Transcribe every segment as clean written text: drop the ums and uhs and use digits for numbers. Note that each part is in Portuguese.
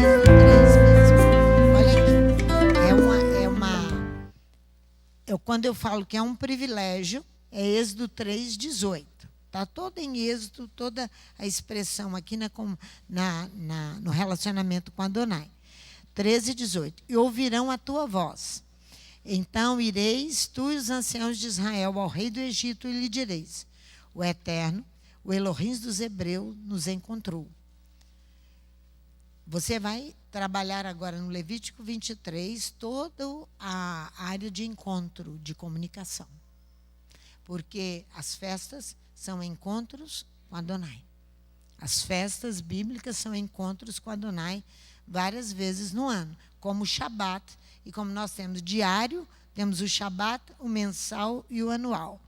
Êxodo 3 mesmo. Olha aqui. Quando eu falo que é um privilégio, é Êxodo 3:18. Está todo em Êxodo, toda a expressão aqui no relacionamento com Adonai. 13:18. E ouvirão a tua voz. Então ireis, tu e os anciãos de Israel, ao rei do Egito, e lhe direis: o Eterno, o Elohim dos Hebreus, nos encontrou. Você vai trabalhar agora no Levítico 23 toda a área de encontro, de comunicação. Porque as festas são encontros com Adonai. As festas bíblicas são encontros com Adonai várias vezes no ano, como o Shabat. E como nós temos diário, temos o Shabat, o mensal e o anual.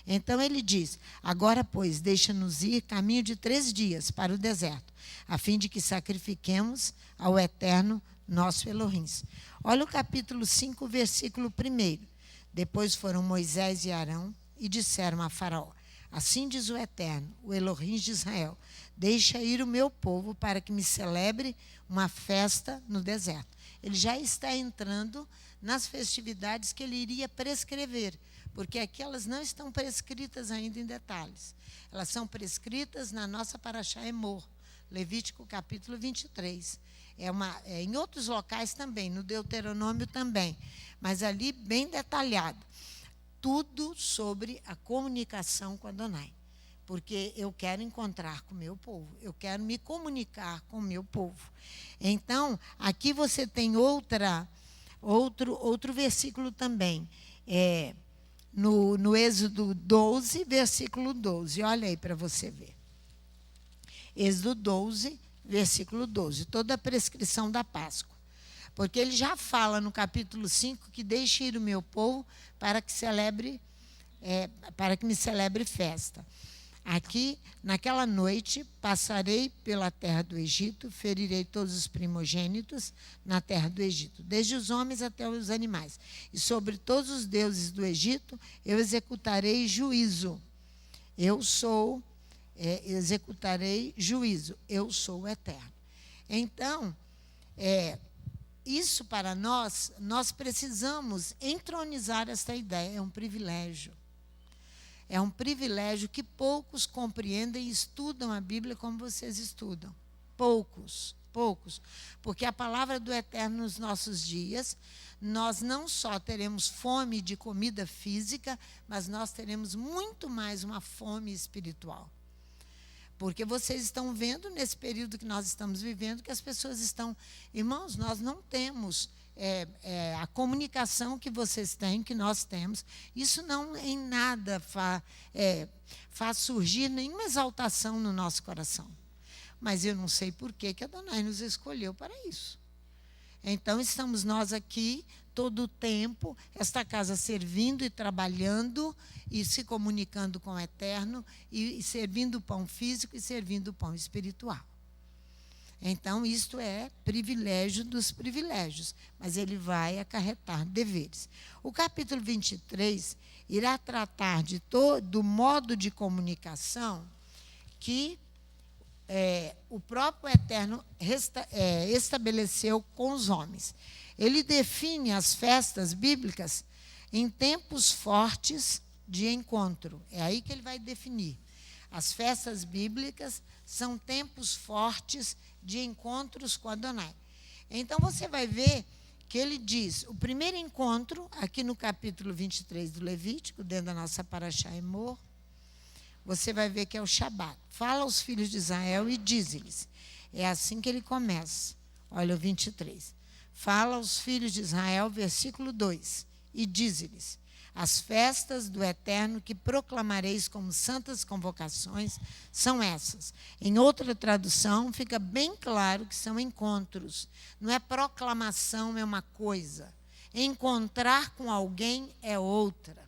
Então ele diz: agora, pois, deixa-nos ir caminho de 3 dias para o deserto, a fim de que sacrifiquemos ao Eterno nosso Elohim. Olha o capítulo 5, versículo 1. Depois foram Moisés e Arão e disseram a Faraó: assim diz o Eterno, o Elohim de Israel: deixa ir o meu povo para que me celebre uma festa no deserto. Ele já está entrando nas festividades que ele iria prescrever, porque aqui elas não estão prescritas ainda em detalhes. Elas são prescritas na nossa Parashá Emor, Levítico capítulo 23. Em outros locais também, no Deuteronômio também, mas ali bem detalhado. Tudo sobre a comunicação com Adonai. Porque eu quero encontrar com o meu povo, eu quero me comunicar com o meu povo. Então, aqui você tem outro versículo também, no Êxodo 12, versículo 12. Olha aí para você ver. Êxodo 12, versículo 12, toda a prescrição da Páscoa. Porque ele já fala no capítulo 5 que deixe ir o meu povo para que me celebre festa. Aqui, naquela noite, passarei pela terra do Egito, ferirei todos os primogênitos na terra do Egito, desde os homens até os animais. E sobre todos os deuses do Egito, eu executarei juízo. Executarei juízo. Eu sou o Eterno. Então, isso para nós precisamos entronizar esta ideia. É um privilégio. É um privilégio que poucos compreendem e estudam a Bíblia como vocês estudam. Poucos. Porque a palavra do Eterno nos nossos dias, nós não só teremos fome de comida física, mas nós teremos muito mais uma fome espiritual. Porque vocês estão vendo nesse período que nós estamos vivendo que as pessoas estão... Irmãos, nós não temos... a comunicação que vocês têm, que nós temos, isso não em nada faz surgir nenhuma exaltação no nosso coração. Mas eu não sei por que Adonai nos escolheu para isso. Então, estamos nós aqui todo o tempo, esta casa servindo e trabalhando e se comunicando com o Eterno e servindo o pão físico e servindo o pão espiritual. Então, isto é privilégio dos privilégios, mas ele vai acarretar deveres. O capítulo 23 irá tratar do modo de comunicação que o próprio Eterno estabeleceu com os homens. Ele define as festas bíblicas em tempos fortes de encontro. É aí que ele vai definir. As festas bíblicas são tempos fortes de encontros com Adonai. Então, você vai ver que ele diz, o primeiro encontro, aqui no capítulo 23 do Levítico, dentro da nossa Parashá Emor, você vai ver que é o Shabat. Fala aos filhos de Israel e diz-lhes. É assim que ele começa. Olha o 23. Fala aos filhos de Israel, versículo 2, e diz-lhes: as festas do Eterno que proclamareis como santas convocações são essas. Em outra tradução, fica bem claro que são encontros. Não é proclamação, é uma coisa. Encontrar com alguém é outra.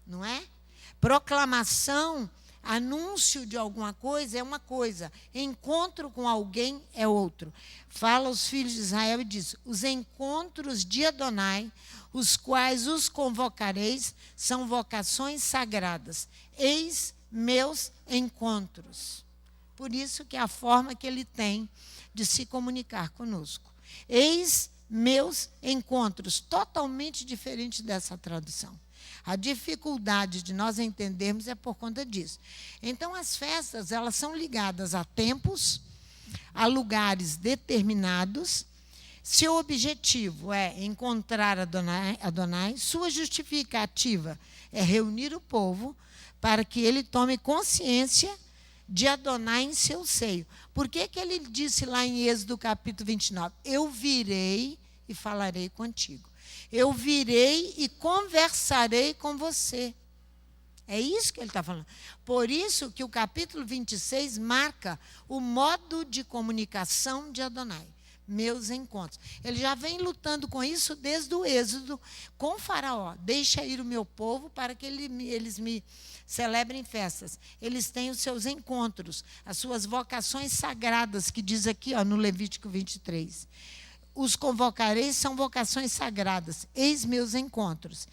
Não é? Proclamação, anúncio de alguma coisa é uma coisa. Encontro com alguém é outro. Fala aos filhos de Israel e diz: os encontros de Adonai, os quais os convocareis, são vocações sagradas. Eis meus encontros. Por isso que é a forma que ele tem de se comunicar conosco. Eis meus encontros, totalmente diferente dessa tradução. A dificuldade de nós entendermos é por conta disso. Então, as festas, elas são ligadas a tempos, a lugares determinados. Seu objetivo é encontrar Adonai, sua justificativa é reunir o povo para que ele tome consciência de Adonai em seu seio. Por que ele disse lá em Êxodo capítulo 29? Eu virei e falarei contigo. Eu virei e conversarei com você. É isso que ele está falando. Por isso que o capítulo 26 marca o modo de comunicação de Adonai. Meus encontros. Ele já vem lutando com isso desde o Êxodo com Faraó. Deixa ir o meu povo para que eles me celebrem festas. Eles têm os seus encontros, as suas vocações sagradas, que diz aqui no Levítico 23. Os convocarei, são vocações sagradas. Eis meus encontros.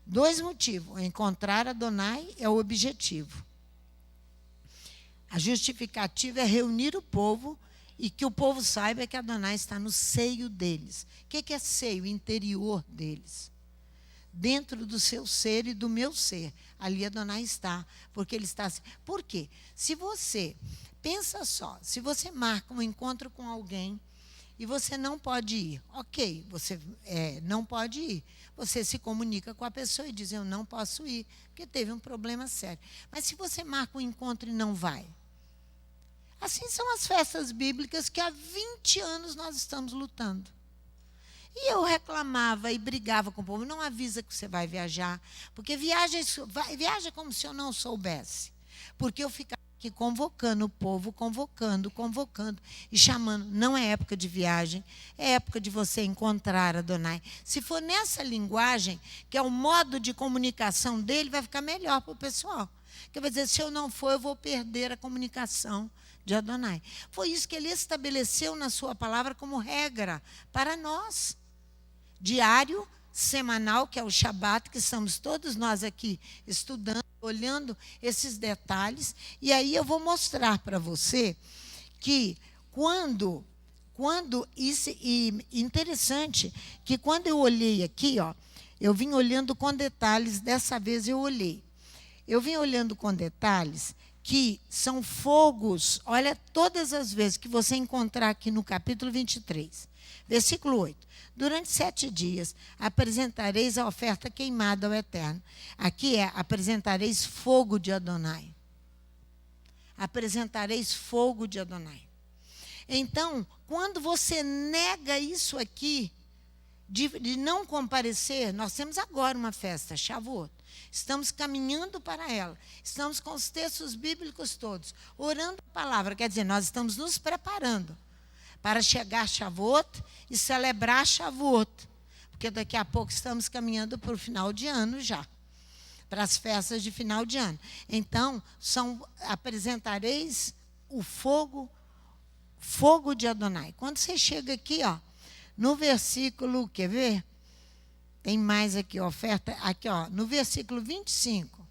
2 motivos. Encontrar Adonai é o objetivo. A justificativa é reunir o povo e que o povo saiba que Adonai está no seio deles. O que é seio? Interior deles. Dentro do seu ser e do meu ser. Ali Adonai está. Porque ele está assim. Por quê? Se você, pensa só, se você marca um encontro com alguém e você não pode ir, ok, você não pode ir. Você se comunica com a pessoa e diz, eu não posso ir, porque teve um problema sério. Mas se você marca um encontro e não vai, assim são as festas bíblicas que há 20 anos nós estamos lutando. E eu reclamava e brigava com o povo, não avisa que você vai viajar, porque viaja como se eu não soubesse. Porque eu ficava aqui convocando o povo, convocando e chamando. Não é época de viagem, é época de você encontrar Adonai. Se for nessa linguagem, que é o modo de comunicação dele, vai ficar melhor para o pessoal. Porque vai dizer, se eu não for, eu vou perder a comunicação de Adonai. Foi isso que ele estabeleceu na sua palavra como regra para nós. Diário, semanal, que é o Shabat, que estamos todos nós aqui estudando, olhando esses detalhes. E aí eu vou mostrar para você que quando isso, e interessante, que quando eu olhei aqui, eu vim olhando com detalhes, dessa vez eu olhei. Eu vim olhando com detalhes que são fogos, olha, todas as vezes que você encontrar aqui no capítulo 23, versículo 8. Durante 7 dias apresentareis a oferta queimada ao Eterno. Aqui apresentareis fogo de Adonai. Apresentareis fogo de Adonai. Então, quando você nega isso aqui, de não comparecer, nós temos agora uma festa, Shavuot. Estamos caminhando para ela. Estamos com os textos bíblicos todos, orando a palavra. Quer dizer, nós estamos nos preparando para chegar Shavuot e celebrar Shavuot. Porque daqui a pouco estamos caminhando para o final de ano já. Para as festas de final de ano. Então, apresentareis o fogo de Adonai. Quando você chega aqui, no versículo, quer ver? Tem mais aqui, oferta, aqui, no versículo 25.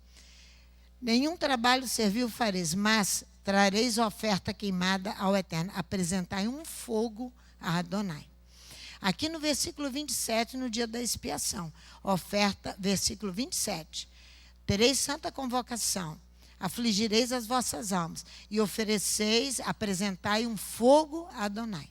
Nenhum trabalho servil fareis, mas trareis oferta queimada ao Eterno. Apresentai um fogo a Adonai. Aqui no versículo 27, no dia da expiação. Oferta, versículo 27. Tereis santa convocação. Afligireis as vossas almas. E apresentai um fogo a Adonai.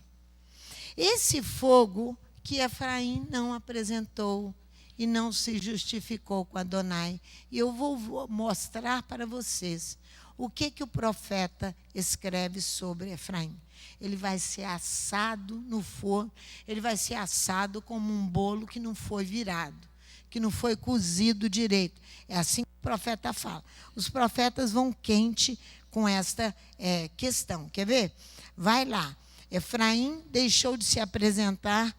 Esse fogo que Efraim não apresentou e não se justificou com Adonai. E eu vou mostrar para vocês o que o profeta escreve sobre Efraim. Ele vai ser assado no forno, ele vai ser assado como um bolo que não foi virado, que não foi cozido direito. É assim que o profeta fala. Os profetas vão quente com esta questão. Quer ver? Vai lá. Efraim deixou de apresentar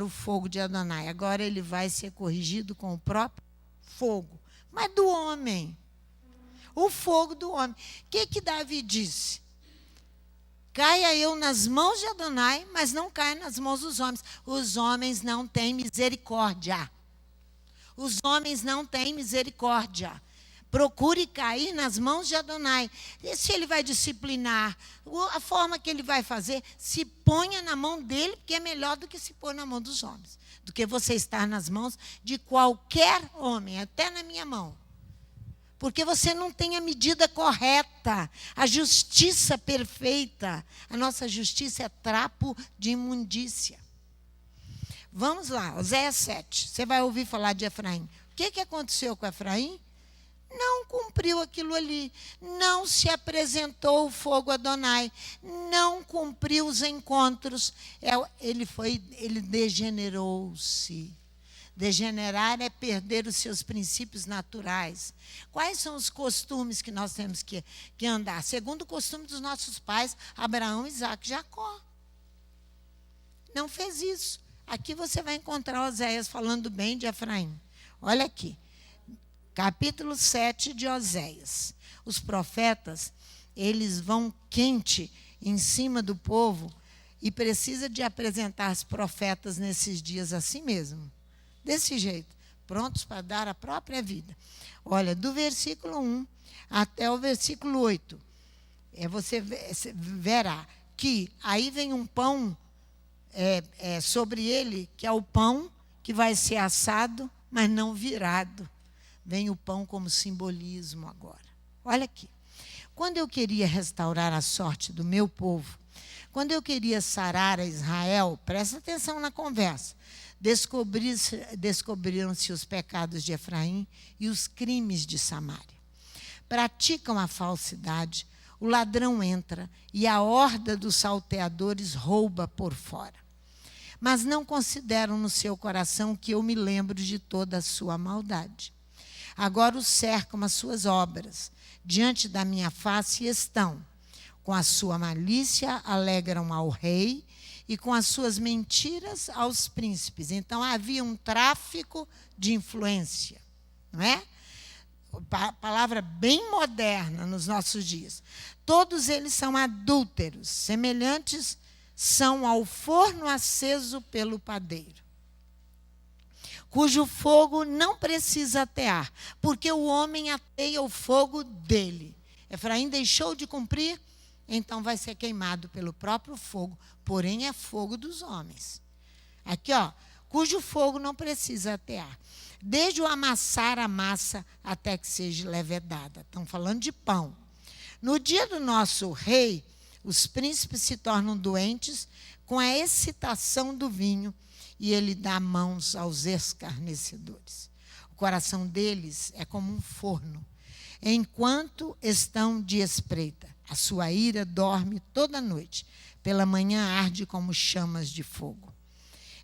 o fogo de Adonai. Agora ele vai ser corrigido com o próprio fogo. Mas do homem. O fogo do homem. O que Davi disse? Caia eu nas mãos de Adonai, mas não caia nas mãos dos homens. Os homens não têm misericórdia. Os homens não têm misericórdia. procure cair nas mãos de Adonai. E se ele vai disciplinar, a forma que ele vai fazer, se ponha na mão dele, porque é melhor do que se pôr na mão dos homens. Do que você estar nas mãos de qualquer homem, até na minha mão. Porque você não tem a medida correta, a justiça perfeita. A nossa justiça é trapo de imundícia. Vamos lá, Oséias 7. Você vai ouvir falar de Efraim. O que aconteceu com Efraim? Não cumpriu aquilo ali. Não se apresentou o fogo a Adonai. Não cumpriu os encontros. Ele degenerou-se. Degenerar é perder os seus princípios naturais. Quais são os costumes que nós temos que andar? Segundo o costume dos nossos pais, Abraão, Isaque e Jacó. Não fez isso. Aqui você vai encontrar Oséias falando bem de Efraim. Olha aqui. Capítulo 7 de Oséias. Os profetas, eles vão quente em cima do povo e precisa de apresentar os profetas nesses dias assim mesmo. Desse jeito, prontos para dar a própria vida. Olha, do versículo 1 até o versículo 8, você verá que aí vem um pão sobre ele, que é o pão que vai ser assado, mas não virado. Vem o pão como simbolismo agora. Olha aqui. Quando eu queria restaurar a sorte do meu povo, quando eu queria sarar a Israel, presta atenção na conversa, descobriram-se os pecados de Efraim e os crimes de Samaria. Praticam a falsidade, o ladrão entra e a horda dos salteadores rouba por fora. Mas não consideram no seu coração que eu me lembro de toda a sua maldade. Agora os cercam as suas obras. Diante da minha face estão. Com a sua malícia alegram ao rei e com as suas mentiras aos príncipes. Então havia um tráfico de influência, não é? Palavra bem moderna nos nossos dias. Todos eles são adúlteros, semelhantes são ao forno aceso pelo padeiro, cujo fogo não precisa atear, porque o homem ateia o fogo dele. Efraim deixou de cumprir, então vai ser queimado pelo próprio fogo, porém é fogo dos homens. Aqui, cujo fogo não precisa atear. Desde o amassar a massa até que seja levedada. Estão falando de pão. No dia do nosso rei, os príncipes se tornam doentes com a excitação do vinho, e ele dá mãos aos escarnecedores. O coração deles é como um forno, enquanto estão de espreita. A sua ira dorme toda noite, pela manhã arde como chamas de fogo.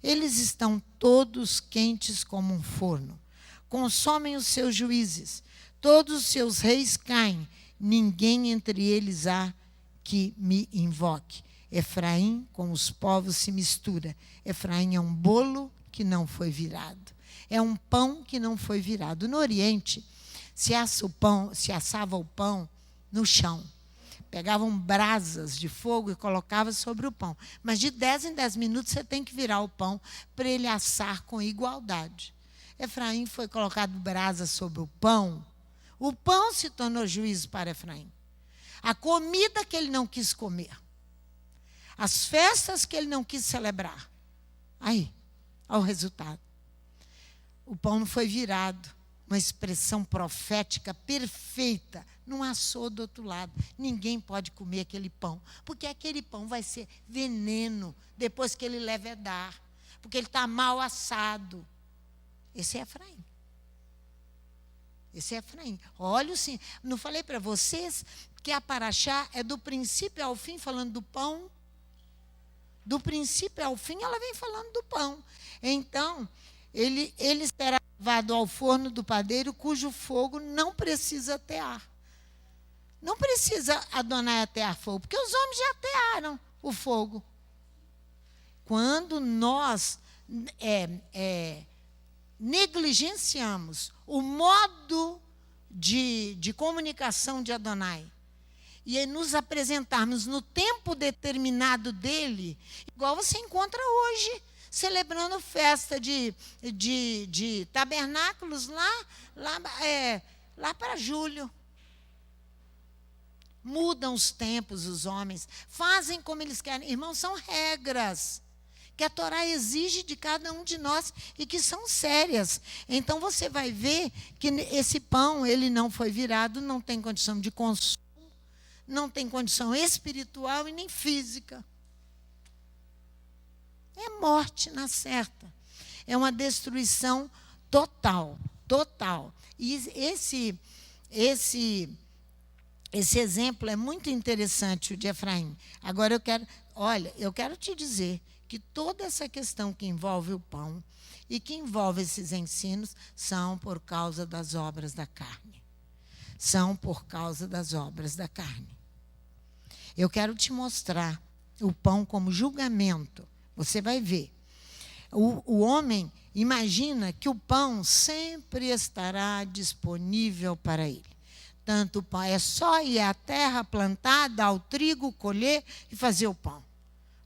Eles estão todos quentes como um forno, consomem os seus juízes, todos os seus reis caem, ninguém entre eles há que me invoque. Efraim com os povos se mistura. Efraim é um bolo que não foi virado. É um pão que não foi virado. No Oriente, se assava o pão no chão. Pegavam brasas de fogo e colocavam sobre o pão. Mas de 10 em 10 minutos você tem que virar o pão para ele assar com igualdade. Efraim foi colocado brasas sobre o pão. O pão se tornou juízo para Efraim. A comida que ele não quis comer. As festas que ele não quis celebrar. Aí, olha o resultado. O pão não foi virado. Uma expressão profética perfeita. Não assou do outro lado. Ninguém pode comer aquele pão. Porque aquele pão vai ser veneno depois que ele levedar. Porque ele está mal assado. Esse é Efraim. Esse é Efraim. Olha, sim. Não falei para vocês que a Paraxá é do princípio ao fim falando do pão? Do princípio ao fim, ela vem falando do pão. Então, ele será levado ao forno do padeiro, cujo fogo não precisa atear. Não precisa Adonai atear fogo, porque os homens já atearam o fogo. Quando nós negligenciamos o modo de comunicação de Adonai, e nos apresentarmos no tempo determinado dele, igual você encontra hoje, celebrando lá para julho. Mudam os tempos, os homens, fazem como eles querem. Irmãos, são regras que a Torá exige de cada um de nós e que são sérias. Então, você vai ver que esse pão, ele não foi virado, não tem condição de consumo, não tem condição espiritual e nem física. É morte na certa. É uma destruição total, total. E esse exemplo é muito interessante, o de Efraim. Agora eu quero te dizer que toda essa questão que envolve o pão e que envolve esses ensinos são por causa das obras da carne. São por causa das obras da carne. Eu quero te mostrar o pão como julgamento. Você vai ver. O homem imagina que o pão sempre estará disponível para ele. Tanto o pão, é só ir à terra plantar, dar ao trigo, colher e fazer o pão.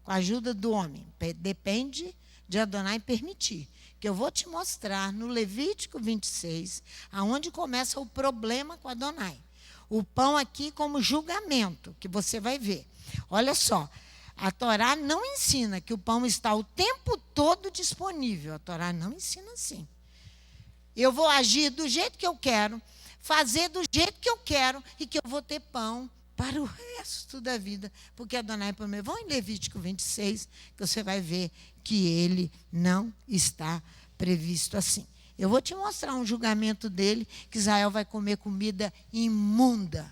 Com a ajuda do homem. Depende de Adonai permitir. Que eu vou te mostrar no Levítico 26, aonde começa o problema com Adonai. O pão aqui como julgamento, que você vai ver. Olha só, a Torá não ensina que o pão está o tempo todo disponível. A Torá não ensina assim. Eu vou agir do jeito que eu quero, fazer do jeito que eu quero e que eu vou ter pão para o resto da vida. Porque Adonai prometeu. Vão em Levítico 26, que você vai ver que ele não está previsto assim. Eu vou te mostrar um julgamento dele, que Israel vai comer comida imunda.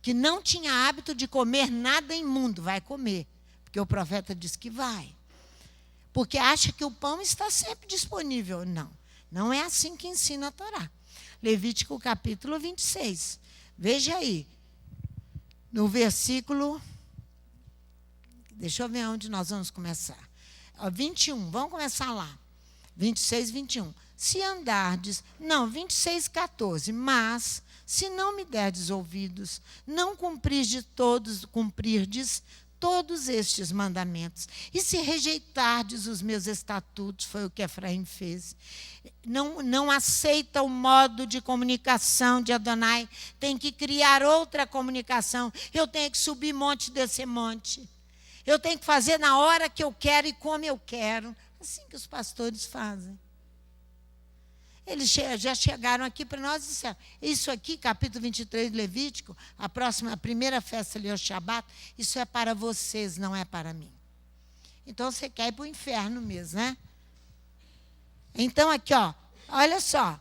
Que não tinha hábito de comer nada imundo, vai comer. Porque o profeta diz que vai. Porque acha que o pão está sempre disponível. Não, não é assim que ensina a Torá. Levítico capítulo 26. Veja aí. No versículo, deixa eu ver onde nós vamos começar. 21, vamos começar lá. 26, 21. Se andardes, não, 26, 14. Mas, se não me derdes ouvidos, não cumprirdes todos estes mandamentos, e se rejeitardes os meus estatutos, foi o que Efraim fez, não aceita o modo de comunicação de Adonai, tem que criar outra comunicação. Eu tenho que subir monte e descer monte. Eu tenho que fazer na hora que eu quero e como eu quero. Assim que os pastores fazem. Eles já chegaram aqui para nós e disseram, isso aqui, capítulo 23 de Levítico, a primeira festa ali, o Shabat, isso é para vocês, não é para mim. Então, você quer ir para o inferno mesmo, né? Então, aqui, ó, olha só.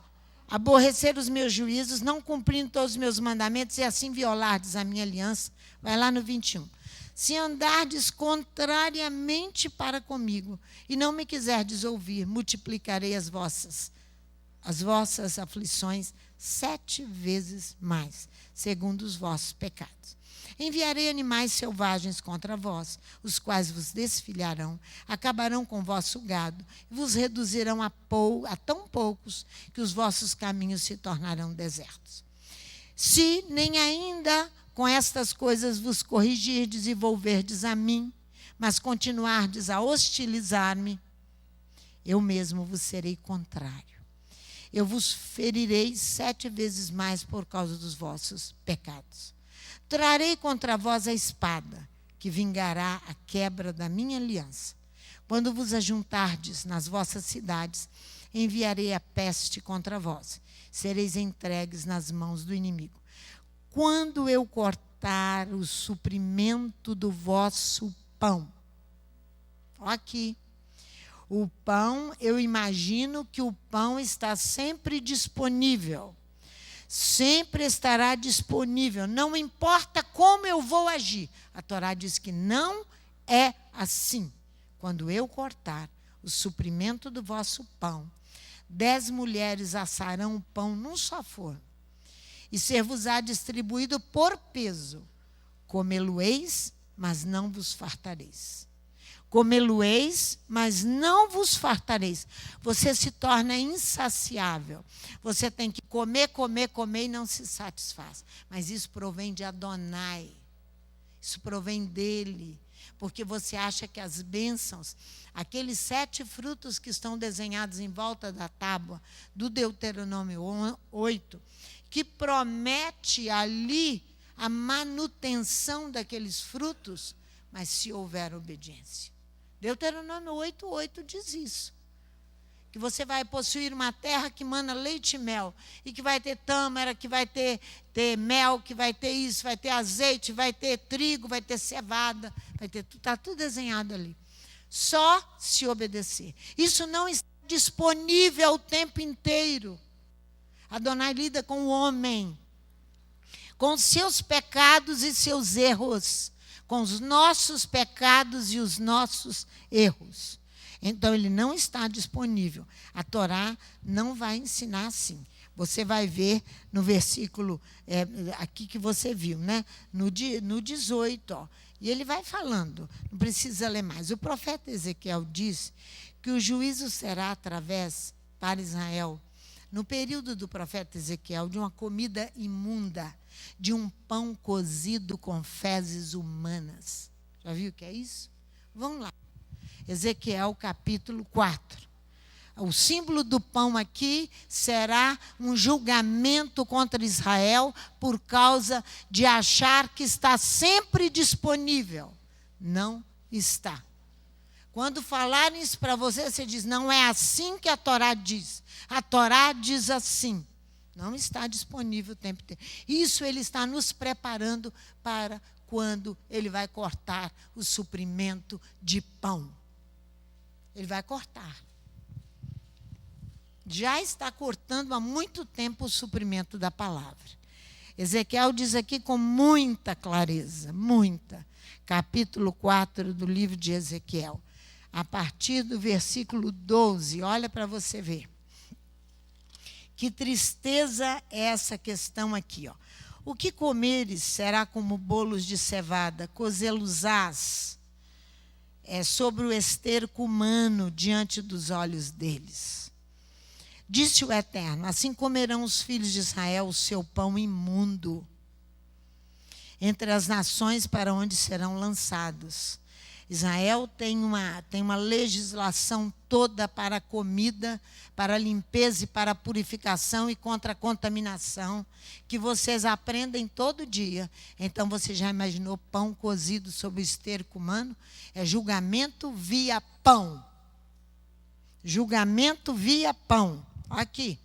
Aborrecer os meus juízos, não cumprindo todos os meus mandamentos e assim violardes a minha aliança. Vai lá no 21. Se andardes contrariamente para comigo e não me quiserdes ouvir, multiplicarei as vossas aflições 7 vezes mais, segundo os vossos pecados. Enviarei animais selvagens contra vós, os quais vos desfilharão, acabarão com o vosso gado, e vos reduzirão a tão poucos que os vossos caminhos se tornarão desertos. Se nem ainda com estas coisas vos corrigirdes e volverdes a mim, mas continuardes a hostilizar-me, eu mesmo vos serei contrário. Eu vos ferirei 7 vezes mais por causa dos vossos pecados. Trarei contra vós a espada, que vingará a quebra da minha aliança. Quando vos ajuntardes nas vossas cidades, enviarei a peste contra vós. Sereis entregues nas mãos do inimigo. Quando eu cortar o suprimento do vosso pão. Aqui. O pão, eu imagino que o pão está sempre disponível. Sempre estará disponível. Não importa como eu vou agir. A Torá diz que não é assim. Quando eu cortar o suprimento do vosso pão, 10 mulheres assarão o pão num só forno. E ser-vos-á distribuído por peso. Comê-lo-eis, mas não vos fartareis. Comê-lo-eis, mas não vos fartareis. Você se torna insaciável. Você tem que comer, comer, comer e não se satisfaz. Mas isso provém de Adonai. Isso provém dele. porque você acha que as bênçãos, aqueles 7 frutos que estão desenhados em volta da tábua do Deuteronômio 8, que promete ali a manutenção daqueles frutos, mas se houver obediência. Deuteronômio 8:8 diz isso. Que você vai possuir uma terra que mana leite e mel, e que vai ter tâmara, que vai ter mel, que vai ter isso, vai ter azeite, vai ter trigo, vai ter cevada, está tudo desenhado ali. Só se obedecer. Isso não está disponível o tempo inteiro. Adonai lida com o homem, com seus pecados e seus erros, com os nossos pecados e os nossos erros. Então, ele não está disponível. A Torá não vai ensinar assim. Você vai ver no versículo aqui que você viu, né? No 18, ó. E ele vai falando, não precisa ler mais. O profeta Ezequiel diz que o juízo será através, para Israel, no período do profeta Ezequiel, de uma comida imunda, de um pão cozido com fezes humanas. Já viu o que é isso? Vamos lá. Ezequiel capítulo 4. O símbolo do pão aqui será um julgamento contra Israel por causa de achar que está sempre disponível. Não está. Quando falarem isso para você, você diz, não é assim que a Torá diz. A Torá diz assim. Não está disponível o tempo inteiro. Isso ele está nos preparando para quando ele vai cortar o suprimento de pão. Ele vai cortar. Já está cortando há muito tempo o suprimento da palavra. Ezequiel diz aqui com muita clareza, muita. Capítulo 4 do livro de Ezequiel. A partir do versículo 12, olha para você ver. Que tristeza é essa questão aqui, ó. O que comeres será como bolos de cevada, cozê-los-ás sobre o esterco humano diante dos olhos deles. Disse o Eterno, assim comerão os filhos de Israel o seu pão imundo entre as nações para onde serão lançados. Israel tem uma legislação toda para a comida, para a limpeza e para a purificação e contra a contaminação, que vocês aprendem todo dia. Então, você já imaginou pão cozido sob o esterco humano? É julgamento via pão. Julgamento via pão. Aqui.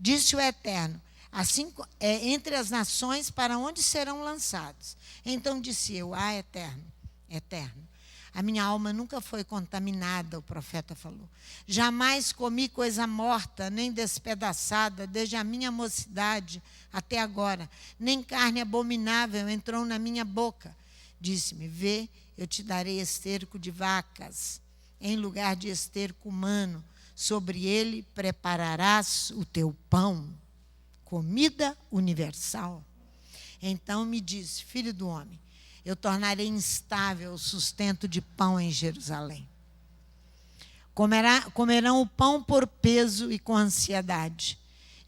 Disse o Eterno, assim, entre as nações para onde serão lançados. Então disse eu, Eterno, a minha alma nunca foi contaminada, o profeta falou. Jamais comi coisa morta, nem despedaçada, desde a minha mocidade até agora. Nem carne abominável entrou na minha boca. Disse-me, vê, eu te darei esterco de vacas, em lugar de esterco humano. Sobre ele prepararás o teu pão, comida universal. Então me disse, filho do homem, eu tornarei instável o sustento de pão em Jerusalém. Comerão o pão por peso e com ansiedade,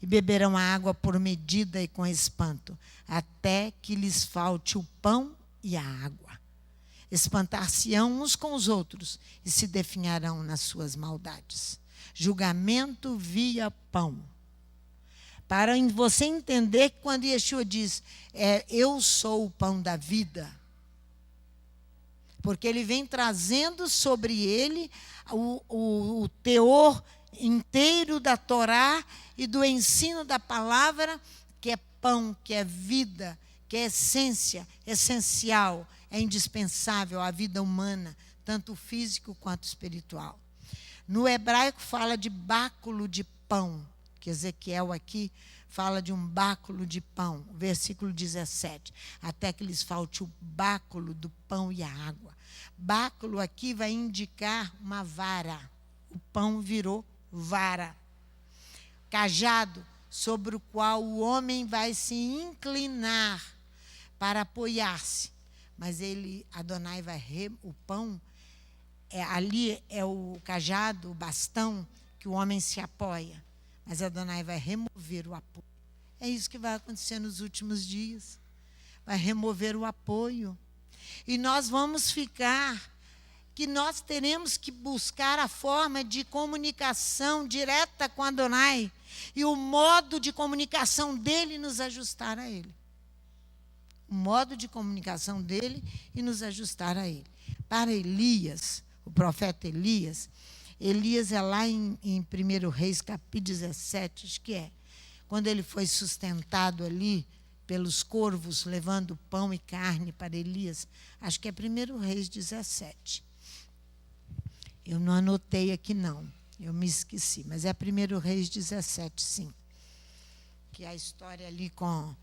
e beberão a água por medida e com espanto, até que lhes falte o pão e a água. Espantar-se-ão uns com os outros e se definharão nas suas maldades. Julgamento via pão. Para você entender que quando Yeshua diz, eu sou o pão da vida, porque ele vem trazendo sobre ele o teor inteiro da Torá e do ensino da palavra, que é pão, que é vida, que é essência, essencial, é indispensável à vida humana, tanto físico quanto espiritual. No hebraico fala de báculo de pão, que Ezequiel aqui fala de um báculo de pão, versículo 17, até que lhes falte o báculo do pão e a água. Báculo aqui vai indicar uma vara, o pão virou vara. Cajado sobre o qual o homem vai se inclinar para apoiar-se. Mas Adonai vai o pão, ali é o cajado, o bastão, que o homem se apoia. Mas Adonai vai remover o apoio. É isso que vai acontecer nos últimos dias. Vai remover o apoio. E nós vamos ficar, que nós teremos que buscar a forma de comunicação direta com Adonai e o modo de comunicação dele nos ajustar a ele. O modo de comunicação dele e nos ajustar a ele. Para Elias, o profeta Elias é lá em 1 Reis, capítulo 17, acho que é, quando ele foi sustentado ali pelos corvos, levando pão e carne para Elias. Acho que é 1 Reis 17. Eu não anotei aqui, não. Eu me esqueci. Mas é 1 Reis 17, sim. Que é a história ali com...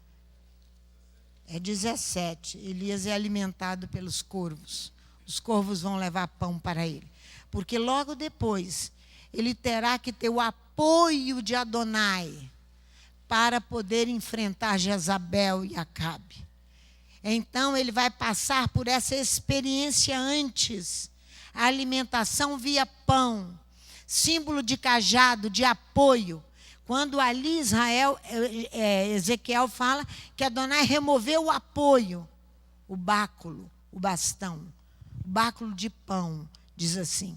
É 17. Elias é alimentado pelos corvos. Os corvos vão levar pão para ele. Porque logo depois, ele terá que ter o apoio de Adonai para poder enfrentar Jezabel e Acabe. Então, ele vai passar por essa experiência antes. A alimentação via pão, símbolo de cajado, de apoio. Quando ali Ezequiel fala que Adonai removeu o apoio, o báculo, o bastão, o báculo de pão, diz assim.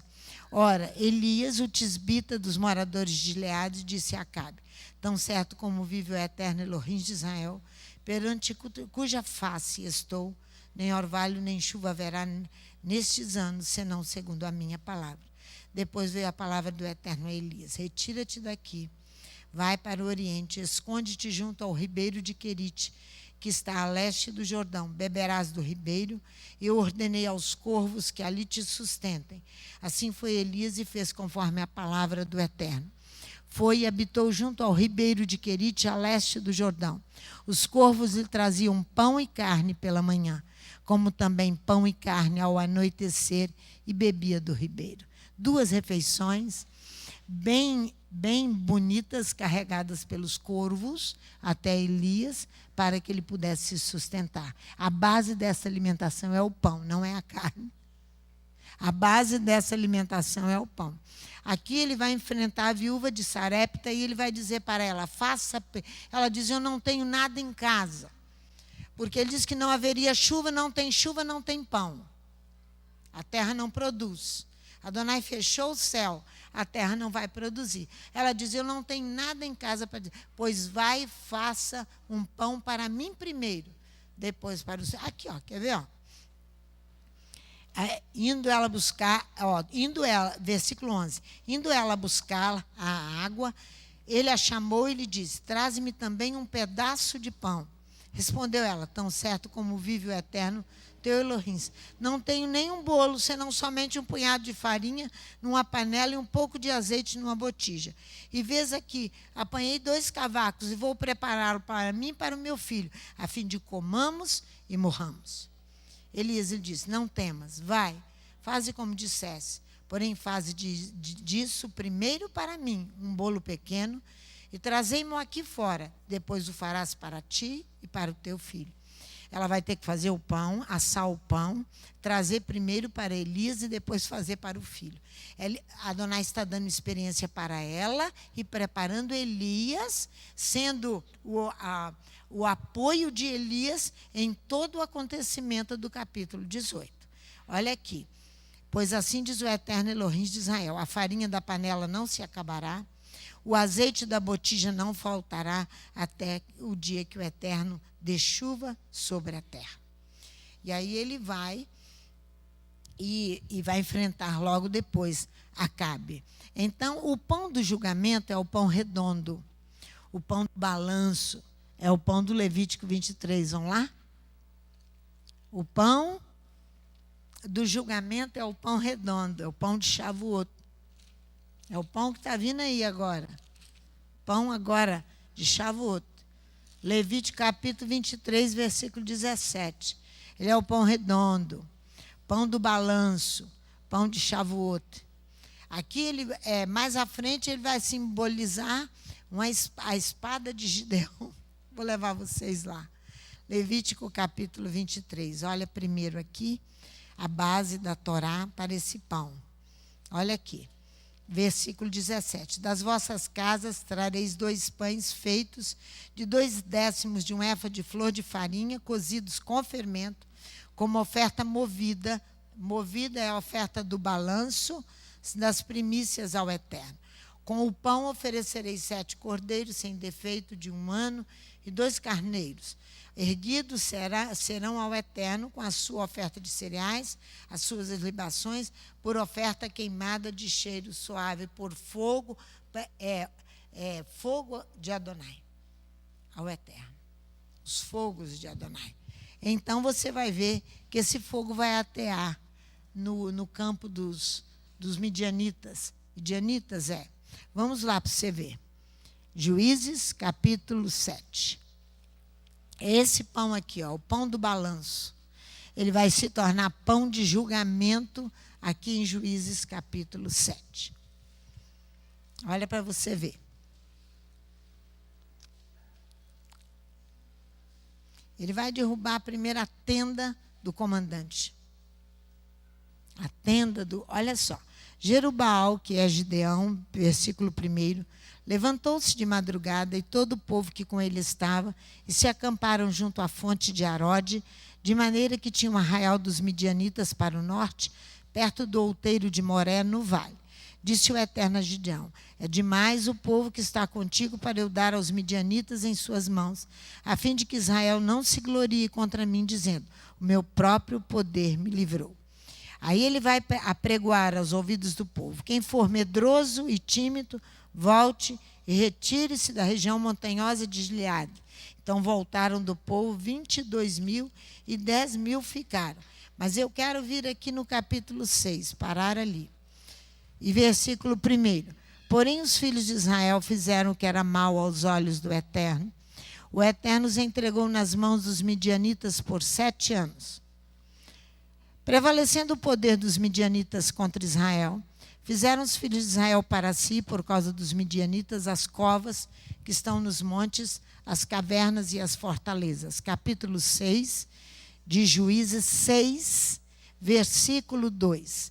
Ora, Elias, o tisbita dos moradores de Gileade, disse a Acabe: tão certo como vive o eterno Elohim de Israel, perante cuja face estou, nem orvalho nem chuva haverá nestes anos, senão segundo a minha palavra. Depois veio a palavra do eterno a Elias: retira-te daqui, vai para o oriente, esconde-te junto ao ribeiro de Querite, que está a leste do Jordão. Beberás do ribeiro. Eu ordenei aos corvos que ali te sustentem. Assim foi Elias e fez conforme a palavra do eterno. Foi e habitou junto ao ribeiro de Querite, a leste do Jordão. Os corvos lhe traziam pão e carne pela manhã, como também pão e carne ao anoitecer, e bebia do ribeiro. 2 refeições bem bonitas, carregadas pelos corvos até Elias, para que ele pudesse se sustentar. A base dessa alimentação é o pão, não é a carne. A base dessa alimentação é o pão. Aqui ele vai enfrentar a viúva de Sarepta e ele vai dizer para ela: faça. Ela diz: eu não tenho nada em casa. Porque ele diz que não haveria chuva, não tem pão. A terra não produz. Adonai fechou o céu, a terra não vai produzir. Ela diz: eu não tenho nada em casa para dizer. Pois vai e faça um pão para mim primeiro, depois para o Senhor. Aqui, ó, quer ver? Ó? Indo ela buscar, versículo 11. Indo ela buscar a água, ele a chamou e lhe disse: traze-me também um pedaço de pão. Respondeu ela: tão certo como vive o eterno teu Elohim, não tenho nenhum bolo, senão somente um punhado de farinha numa panela e um pouco de azeite numa botija. E vês aqui, apanhei 2 cavacos e vou prepará-lo para mim e para o meu filho, a fim de comamos e morramos. Elias lhe disse: não temas, vai, faze como dissesse, porém faze disso primeiro para mim um bolo pequeno e trazei-mo aqui fora, depois o farás para ti e para o teu filho. Ela vai ter que fazer o pão, assar o pão, trazer primeiro para Elias e depois fazer para o filho. Adonai está dando experiência para ela e preparando Elias, sendo o apoio de Elias em todo o acontecimento do capítulo 18. Olha aqui. Pois assim diz o eterno Elohim de Israel: a farinha da panela não se acabará, o azeite da botija não faltará até o dia que o eterno dê chuva sobre a terra. E aí ele vai e vai enfrentar logo depois Acabe. Então, o pão do julgamento é o pão redondo. O pão do balanço é o pão do Levítico 23. Vamos lá? O pão do julgamento é o pão redondo, é o pão de Shavuot. É o pão que está vindo aí agora. Pão agora de Shavuot. Levítico capítulo 23, versículo 17. Ele é o pão redondo, pão do balanço, pão de Shavuot. Aqui, mais à frente, ele vai simbolizar a espada de Gideão. Vou levar vocês lá. Levítico capítulo 23. Olha primeiro aqui a base da Torá para esse pão. Olha aqui. Versículo 17. Das vossas casas trareis 2 pães feitos de 2 décimos de um éfa de flor de farinha, cozidos com fermento, como oferta movida. Movida é a oferta do balanço das primícias ao Eterno. Com o pão oferecereis 7 cordeiros sem defeito de 1 ano e 2 carneiros. Erguidos serão ao Eterno com a sua oferta de cereais, as suas libações, por oferta queimada de cheiro suave, por fogo, fogo de Adonai, ao Eterno. Os fogos de Adonai. Então você vai ver que esse fogo vai atear no campo dos midianitas. Midianitas Vamos lá para você ver. Juízes, capítulo 7. Esse pão aqui, o pão do balanço, ele vai se tornar pão de julgamento aqui em Juízes, capítulo 7. Olha para você ver. Ele vai derrubar a primeira tenda do comandante. A tenda do... Olha só. Jerubaal, que é Gideão, versículo 1, levantou-se de madrugada e todo o povo que com ele estava, e se acamparam junto à fonte de Arode, de maneira que tinha um arraial dos midianitas para o norte, perto do outeiro de Moré, no vale. Disse o Eterno a Gideão: é demais o povo que está contigo para eu dar aos midianitas em suas mãos, a fim de que Israel não se glorie contra mim, dizendo: o meu próprio poder me livrou. Aí ele vai apregoar aos ouvidos do povo: quem for medroso e tímido, volte e retire-se da região montanhosa de Gileade. Então voltaram do povo 22.000 e 10.000 ficaram. Mas eu quero vir aqui no capítulo 6, parar ali. E versículo 1. Porém os filhos de Israel fizeram o que era mal aos olhos do Eterno. O Eterno os entregou nas mãos dos midianitas por 7 anos. Prevalecendo o poder dos midianitas contra Israel, fizeram os filhos de Israel para si, por causa dos midianitas, as covas que estão nos montes, as cavernas e as fortalezas. Capítulo 6, de Juízes 6, versículo 2.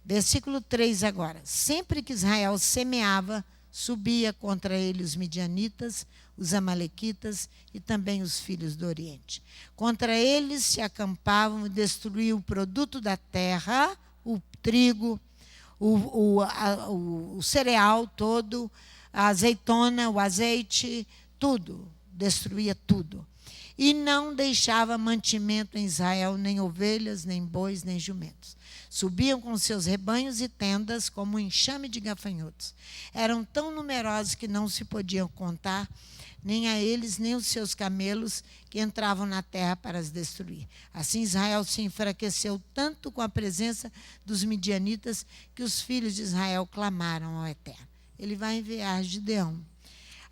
Versículo 3 agora. Sempre que Israel semeava, subia contra ele os midianitas, os amalequitas e também os filhos do Oriente. Contra eles se acampavam e destruíam o produto da terra, o trigo, o cereal todo, a azeitona, o azeite, tudo. Destruía tudo. E não deixava mantimento em Israel, nem ovelhas, nem bois, nem jumentos. Subiam com seus rebanhos e tendas como um enxame de gafanhotos. Eram tão numerosos que não se podiam contar, nem a eles, nem os seus camelos que entravam na terra para as destruir. Assim Israel se enfraqueceu tanto com a presença dos midianitas que os filhos de Israel clamaram ao Eterno. Ele vai enviar Gideão.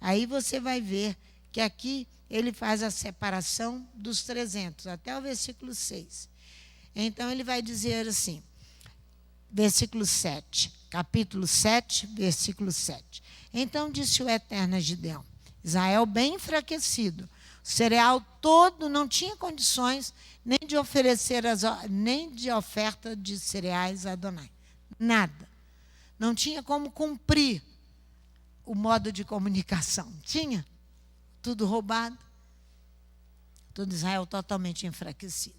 Aí você vai ver que aqui ele faz a separação dos 300, até o versículo 6. Então ele vai dizer assim, versículo 7, capítulo 7, versículo 7. Então disse o Eterno a Gideão: Israel bem enfraquecido, o cereal todo não tinha condições nem de oferecer nem de oferta de cereais a Adonai. Nada. Não tinha como cumprir o modo de comunicação. Tinha. Tudo roubado. Todo Israel totalmente enfraquecido.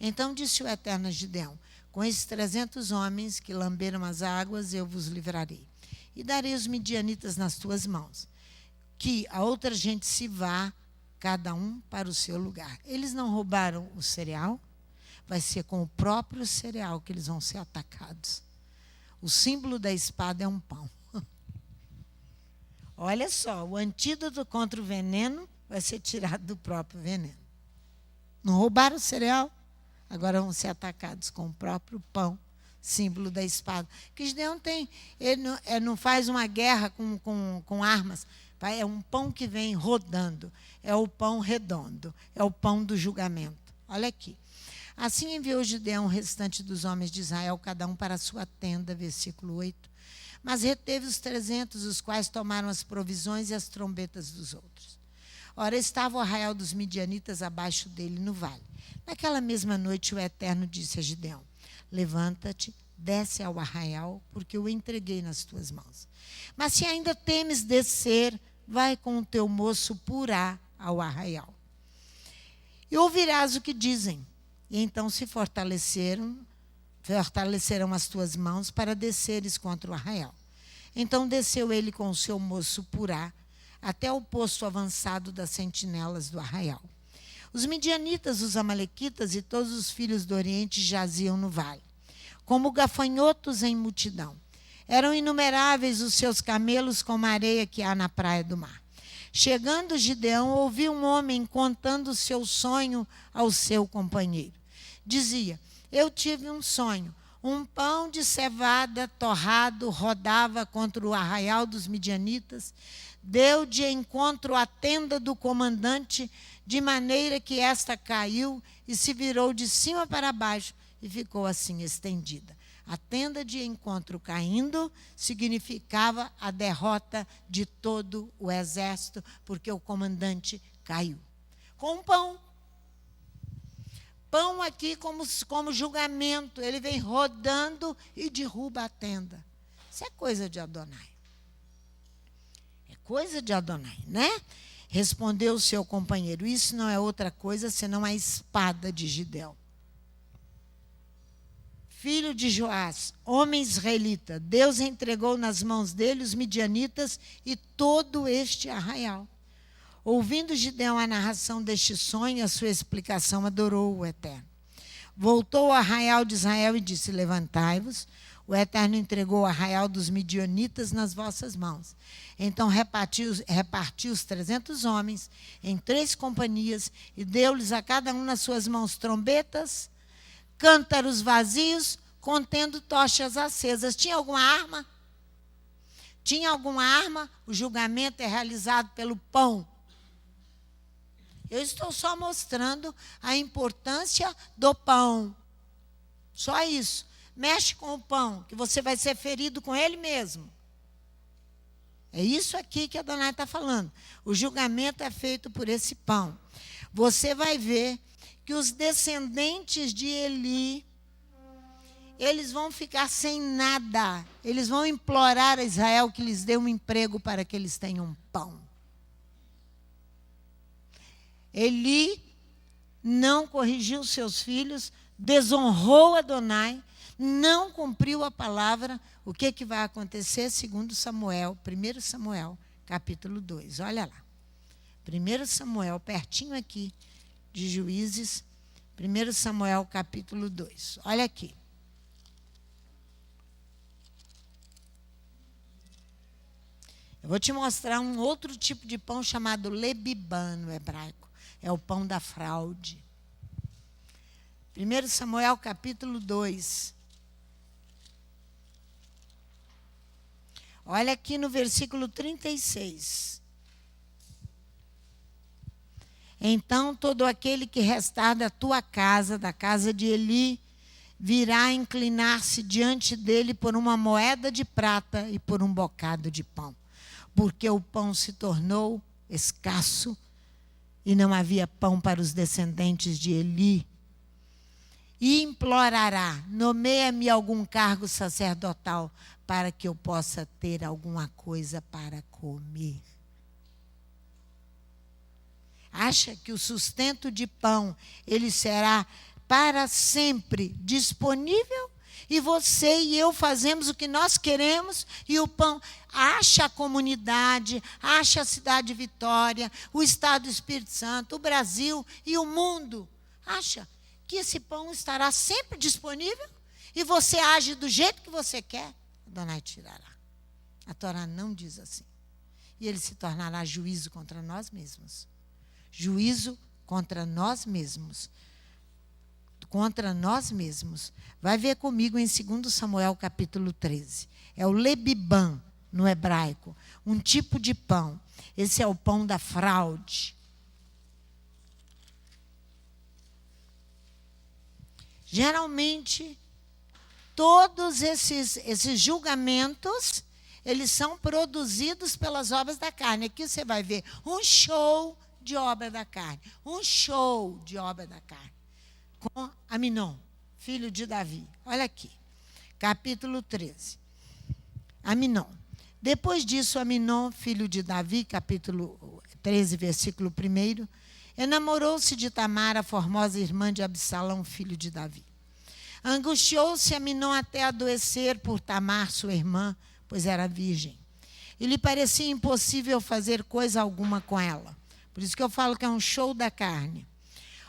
Então disse o Eterno a Gideão: com esses 300 homens que lamberam as águas, eu vos livrarei. E darei os midianitas nas tuas mãos. Que a outra gente se vá, cada um para o seu lugar. Eles não roubaram o cereal, vai ser com o próprio cereal que eles vão ser atacados. O símbolo da espada é um pão. Olha só, o antídoto contra o veneno vai ser tirado do próprio veneno. Não roubaram o cereal, agora vão ser atacados com o próprio pão, símbolo da espada. Que Gideão tem, ele não faz uma guerra com armas, é um pão que vem rodando, é o pão redondo, é o pão do julgamento. Olha aqui. Assim enviou Gideão o restante dos homens de Israel, cada um para a sua tenda, versículo 8. Mas reteve os 300, os quais tomaram as provisões e as trombetas dos outros. Ora, estava o arraial dos midianitas abaixo dele no vale. Naquela mesma noite o Eterno disse a Gideão: levanta-te, desce ao arraial, porque eu entreguei nas tuas mãos. Mas se ainda temes descer, vai com o teu moço Purá ao arraial. E ouvirás o que dizem. E então se fortaleceram as tuas mãos para desceres contra o arraial. Então desceu ele com o seu moço Purá até o posto avançado das sentinelas do arraial. Os midianitas, os amalequitas e todos os filhos do Oriente jaziam no vale, como gafanhotos em multidão. Eram inumeráveis os seus camelos como a areia que há na praia do mar. Chegando Gideão, ouviu um homem contando o seu sonho ao seu companheiro. Dizia: eu tive um sonho. Um pão de cevada torrado rodava contra o arraial dos midianitas. Deu de encontro à tenda do comandante, de maneira que esta caiu e se virou de cima para baixo e ficou assim estendida. A tenda de encontro caindo significava a derrota de todo o exército, porque o comandante caiu. Com pão. Pão aqui como julgamento. Ele vem rodando e derruba a tenda. Isso é coisa de Adonai. É coisa de Adonai, né? Respondeu o seu companheiro: isso não é outra coisa senão a espada de Gideão, filho de Joás, homem israelita. Deus entregou nas mãos dele os midianitas e todo este arraial. Ouvindo Gideão a narração deste sonho, a sua explicação, adorou o Eterno. Voltou ao arraial de Israel e disse: levantai-vos, o Eterno entregou o arraial dos midianitas nas vossas mãos. Então repartiu os 300 homens em 3 companhias e deu-lhes a cada um nas suas mãos trombetas, cântaros vazios, contendo tochas acesas. Tinha alguma arma? Tinha alguma arma? O julgamento é realizado pelo pão. Eu estou só mostrando a importância do pão. Só isso. Mexe com o pão, que você vai ser ferido com ele mesmo. É isso aqui que a Adonai está falando. O julgamento é feito por esse pão. Você vai ver que os descendentes de Eli, eles vão ficar sem nada. Eles vão implorar a Israel que lhes dê um emprego para que eles tenham pão. Eli não corrigiu seus filhos, desonrou Adonai, não cumpriu a palavra. O que vai acontecer? Segundo Samuel, 1 Samuel, capítulo 2. Olha lá. 1 Samuel, pertinho aqui de Juízes, 1 Samuel, capítulo 2. Olha aqui. Eu vou te mostrar um outro tipo de pão chamado lebibã no hebraico. É o pão da fraude. 1 Samuel, capítulo 2. Olha aqui no versículo 36. Então todo aquele que restar da tua casa, da casa de Eli, virá inclinar-se diante dele por uma moeda de prata e por um bocado de pão. Porque o pão se tornou escasso e não havia pão para os descendentes de Eli. E implorará: nomeia-me algum cargo sacerdotal para que eu possa ter alguma coisa para comer. Acha que o sustento de pão, ele será para sempre disponível? E você e eu fazemos o que nós queremos e o pão... Acha a comunidade, acha a cidade de Vitória, o Estado do Espírito Santo, o Brasil e o mundo. Acha que esse pão estará sempre disponível? E você age do jeito que você quer? Adonai tirará. A Torá não diz assim. E ele se tornará juízo contra nós mesmos. Juízo contra nós mesmos. Contra nós mesmos. Vai ver comigo em 2 Samuel, capítulo 13. É o lebibã no hebraico. Um tipo de pão. Esse é o pão da fraude. Geralmente, todos esses julgamentos, eles são produzidos pelas obras da carne. Aqui você vai ver um show de obra da carne. Um show de obra da carne. Com Aminon, filho de Davi. Olha aqui, capítulo 13. Aminon. Depois disso, Aminon, filho de Davi, capítulo 13, versículo 1, Enamorou-se de Tamar, a formosa irmã de Absalão, filho de Davi. Angustiou-se Aminon até adoecer por Tamar, sua irmã, pois era virgem. E lhe parecia impossível fazer coisa alguma com ela. Por isso que eu falo que é um show da carne.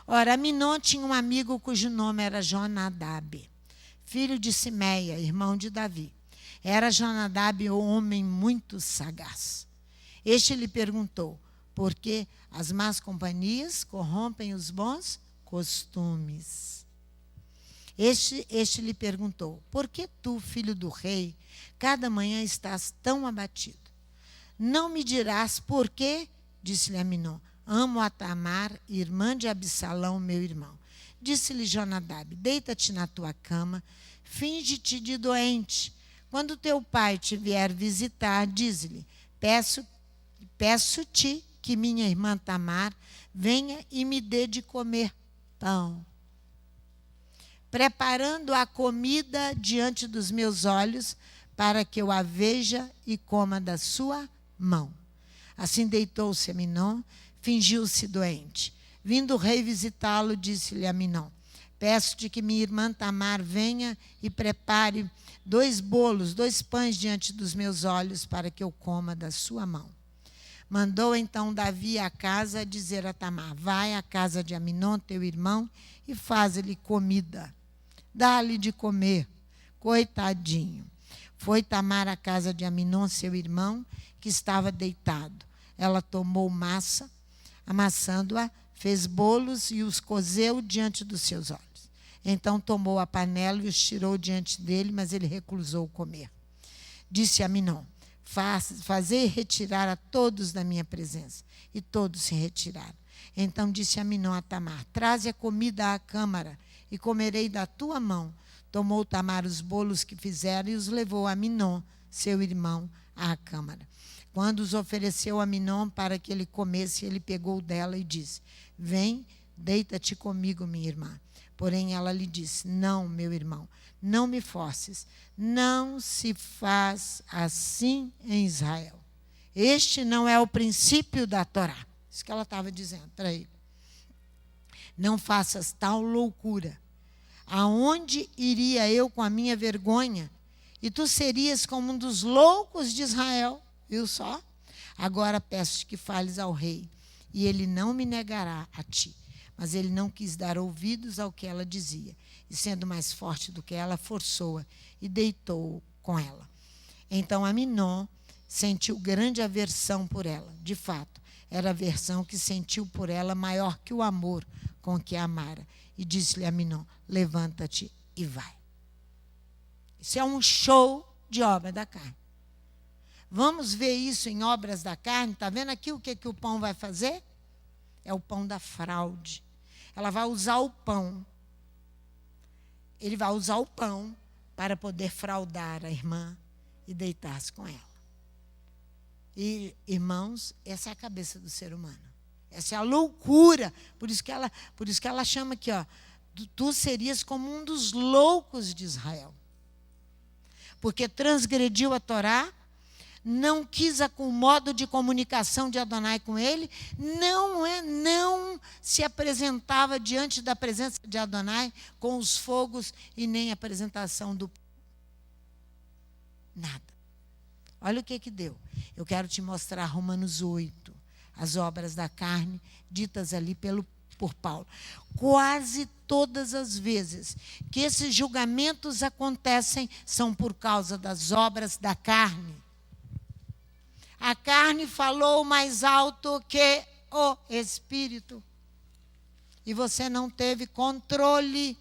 Ora, Aminon tinha um amigo cujo nome era Jonadab, filho de Simeia, irmão de Davi. Era Jonadab um homem muito sagaz. Este lhe perguntou: por que as más companhias corrompem os bons costumes? Este lhe perguntou: por que tu, filho do rei, cada manhã estás tão abatido? Não me dirás por quê? Disse-lhe Aminon: amo a Tamar, irmã de Absalão, meu irmão. Disse-lhe Jonadab: deita-te na tua cama, finge-te de doente. Quando teu pai te vier visitar, dize-lhe: peço-te que minha irmã Tamar venha e me dê de comer pão, preparando a comida diante dos meus olhos, para que eu a veja e coma da sua mão. Assim deitou-se Aminon, fingiu-se doente. Vindo o rei visitá-lo, disse-lhe Aminon: peço-te que minha irmã Tamar venha e prepare 2 bolos, 2 pães diante dos meus olhos, para que eu coma da sua mão. Mandou então Davi à casa dizer a Tamar: vai à casa de Aminon, teu irmão, e faz-lhe comida. Dá-lhe de comer, coitadinho. Foi Tamar à casa de Aminon, seu irmão, que estava deitado. Ela tomou massa, amassando-a, fez bolos e os cozeu diante dos seus olhos. Então tomou a panela e os tirou diante dele, mas ele recusou comer. Disse a Aminon: fazei retirar a todos da minha presença. E todos se retiraram. Então disse Aminon a Tamar: traze a comida à câmara, e comerei da tua mão. Tomou Tamar os bolos que fizera e os levou a Aminon, seu irmão, à câmara. Quando os ofereceu a Aminon para que ele comesse, ele pegou dela e disse: vem, deita-te comigo, minha irmã. Porém ela lhe disse: não, meu irmão, não me forces. Não se faz assim em Israel. Este não é o princípio da Torá. Isso que ela estava dizendo para ele. Não faças tal loucura. Aonde iria eu com a minha vergonha? E tu serias como um dos loucos de Israel. Viu só? Agora peço-te que fales ao rei, e ele não me negará a ti. Mas ele não quis dar ouvidos ao que ela dizia. E sendo mais forte do que ela, forçou-a e deitou com ela. Então Aminon sentiu grande aversão por ela. De fato, era a aversão que sentiu por ela maior que o amor com que a amara. E disse-lhe a Aminon: levanta-te e vai. Isso é um show de obra da carne. Vamos ver isso em obras da carne. Está vendo aqui o que o pão vai fazer? É o pão da fraude. Ela vai usar o pão. Ele vai usar o pão para poder fraudar a irmã e deitar-se com ela. E, irmãos, essa é a cabeça do ser humano. Essa é a loucura. Por isso que ela chama aqui, ó, tu serias como um dos loucos de Israel. Porque transgrediu a Torá, não quis o modo de comunicação de Adonai com ele, não se apresentava diante da presença de Adonai com os fogos e nem a apresentação do nada. Olha o que deu. Eu quero te mostrar Romanos 8, as obras da carne ditas ali por Paulo. Quase todas as vezes que esses julgamentos acontecem são por causa das obras da carne. A carne falou mais alto que o Espírito. E você não teve controle.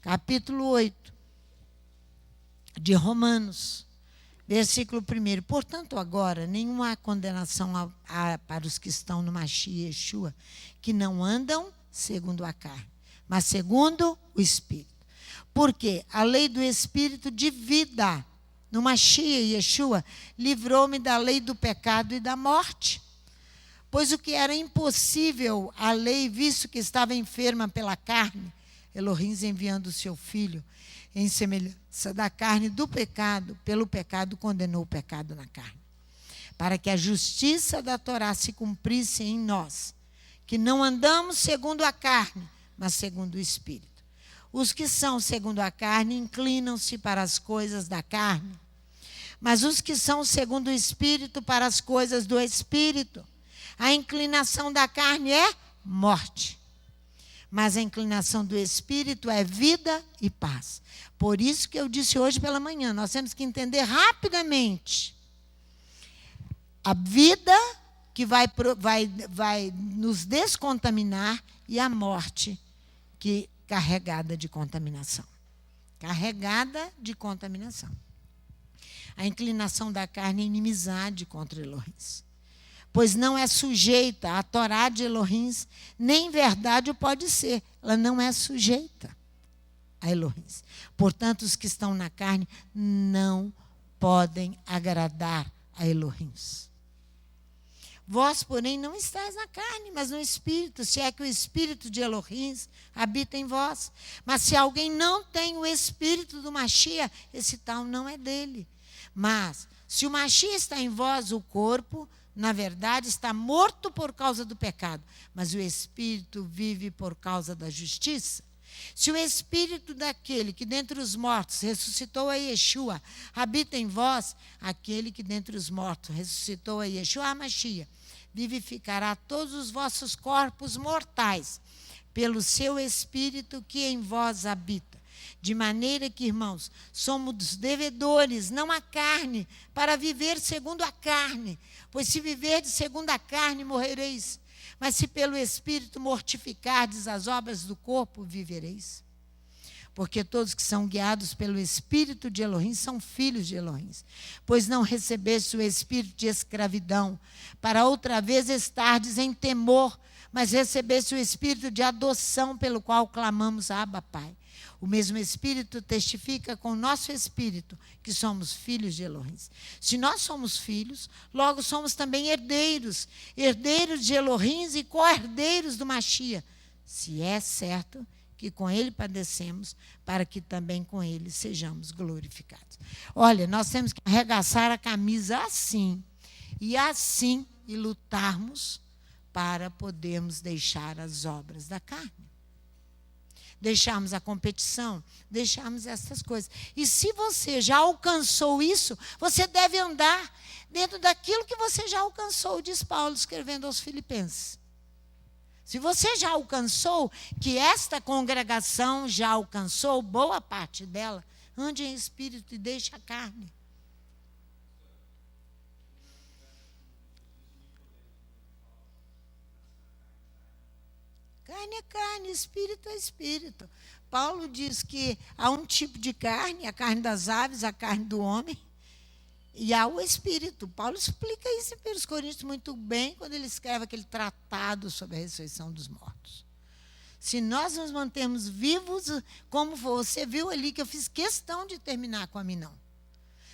Capítulo 8 de Romanos, versículo 1. Portanto, agora, nenhuma condenação há para os que estão no Mashiach Yeshua, que não andam segundo a carne, mas segundo o Espírito. Porque a lei do Espírito de vida, no Mashiach Yeshua, livrou-me da lei do pecado e da morte. Pois o que era impossível à lei, visto que estava enferma pela carne, Elohim enviando o seu Filho em semelhança da carne do pecado, pelo pecado condenou o pecado na carne, para que a justiça da Torá se cumprisse em nós, que não andamos segundo a carne, mas segundo o Espírito. Os que são segundo a carne inclinam-se para as coisas da carne, mas os que são segundo o Espírito para as coisas do Espírito. A inclinação da carne é morte, mas a inclinação do Espírito é vida e paz. Por isso que eu disse hoje pela manhã, nós temos que entender rapidamente a vida que vai nos descontaminar e a morte que carregada de contaminação. Carregada de contaminação. A inclinação da carne é inimizade contra Elohim, pois não é sujeita à Torá de Elohim, nem verdade pode ser. Ela não é sujeita a Elohim. Portanto, os que estão na carne não podem agradar a Elohim. Vós, porém, não estáis na carne, mas no Espírito, se é que o Espírito de Elohim habita em vós. Mas se alguém não tem o Espírito do Mashiach, esse tal não é dele. Mas, se o Mashiach está em vós, o corpo, na verdade, está morto por causa do pecado, mas o Espírito vive por causa da justiça. Se o Espírito daquele que dentre os mortos ressuscitou a Yeshua habita em vós, aquele que dentre os mortos ressuscitou a Yeshua HaMashiach vivificará todos os vossos corpos mortais pelo seu Espírito que em vós habita. De maneira que, irmãos, somos devedores, não a carne, para viver segundo a carne. Pois se viverdes segundo a carne, morrereis. Mas se pelo Espírito mortificardes as obras do corpo, vivereis. Porque todos que são guiados pelo Espírito de Elohim são filhos de Elohim. Pois não recebeste o espírito de escravidão, para outra vez estardes em temor, mas recebeste o espírito de adoção, pelo qual clamamos, Abba, Pai. O mesmo Espírito testifica com o nosso Espírito que somos filhos de Elohim. Se nós somos filhos, logo somos também herdeiros, herdeiros de Elohim e co-herdeiros do Mashiach, se é certo que com ele padecemos, para que também com ele sejamos glorificados. Olha, nós temos que arregaçar a camisa assim, e lutarmos para podermos deixar as obras da carne. Deixarmos a competição, deixarmos essas coisas. E se você já alcançou isso, você deve andar dentro daquilo que você já alcançou, diz Paulo escrevendo aos Filipenses. Se você já alcançou, que esta congregação já alcançou, boa parte dela, ande em espírito e deixe a carne. Carne é carne, espírito é espírito. Paulo diz que há um tipo de carne, a carne das aves, a carne do homem, e há o espírito. Paulo explica isso em 1 Coríntios muito bem, quando ele escreve aquele tratado sobre a ressurreição dos mortos. Se nós nos mantermos vivos, como você viu ali, que eu fiz questão de terminar com a Aminon.